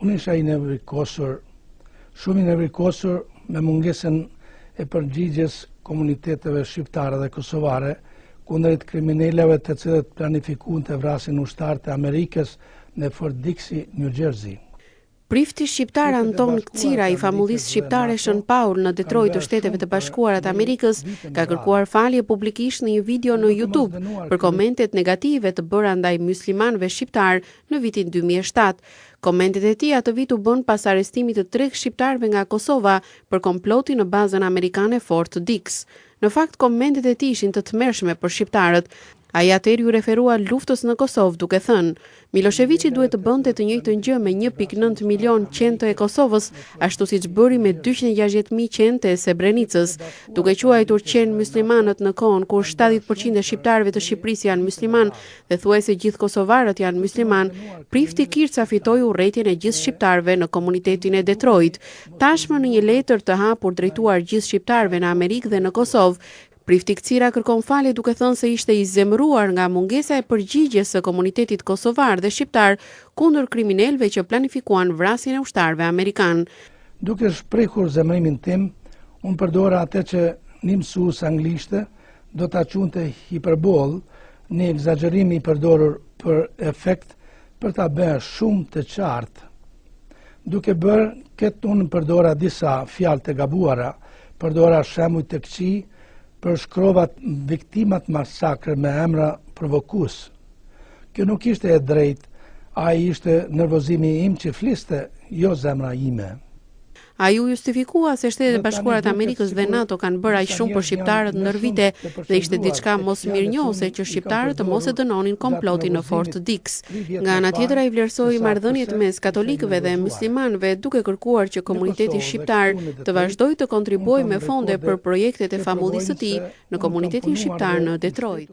Unë isha i nevrikosur, shumë i nevrikosur me mungesën e përgjigjes komuniteteve shqiptare dhe kosovare kundrejt kriminalëve të cilët planifikuan të vrasin ushtarët e Amerikës në Fort Dix, New Jersey. Prifti shqiptar Anton Kcira i famullisë shqiptare Shën Paul në Detroit të Shteteve të Bashkuara të Amerikës ka kërkuar falje publikisht në një video në YouTube për komentet negative të bëra ndaj muslimanëve shqiptar në vitin 2007. Komentet e tij atë vit u bën pas arrestimit të 3 shqiptarëve nga Kosova për komplotin në bazën amerikane Fort Dix. Në fakt, komentet e tij ishin të tmerrshme për shqiptarët. Ai atëherë ju referua luftës në Kosovë duke thënë: Miloševiqi duhet të bënte të njëjtën gjë me 1.9 milion qenë e Kosovës, ashtu siç bëri me 260.000 qenë e Srebrenicës, duke quajtur qenë muslimanët në kohën kur 70% e shqiptarëve të Shqipërisë janë musliman dhe thuajse gjithë kosovarët janë musliman. Prifti Kirca fitoi urrëtitjen e gjithë shqiptarëve në komunitetin e Detroit. Tashmë në një letër të hapur drejtuar gjithë shqiptarëve në Amerikë dhe në Kosovë, Prifti Kcira kërkon falje duke thënë se ishte i zemëruar nga mungesa e përgjigjes së komunitetit kosovar dhe shqiptar kundër kriminalëve që planifikuan vrasjen e ushtarëve amerikan. Duke shprehur zemrimin tim, unë përdora atë që një mësues anglishte do ta quante hiperbol, një egzagerim i përdorur për efekt për ta bërë shumë të qartë. Duke bërë këtë unë përdora disa fjalë të gabuara, përdora shembuj të këqij, përshkrova viktimat masakre me emra provokues. Kjo nuk ishte e drejtë, ai ishte nervozimi im që fliste, jo zemra ime. Ai u justifikua se Shtetet e Bashkuara të Amerikës dhe NATO kanë bërë aq shumë për shqiptarët ndër vite dhe ishte diçka mos mirënjohëse që shqiptarët të mos e dënonin komplotin në Fort Dix. Nga ana tjetër ai vlerësoi marrëdhëniet mes katolikëve dhe muslimanëve duke kërkuar që komuniteti shqiptar të vazhdojë të kontribuojë me fonde për projektet e famullisë së tij në komunitetin shqiptar në Detroit.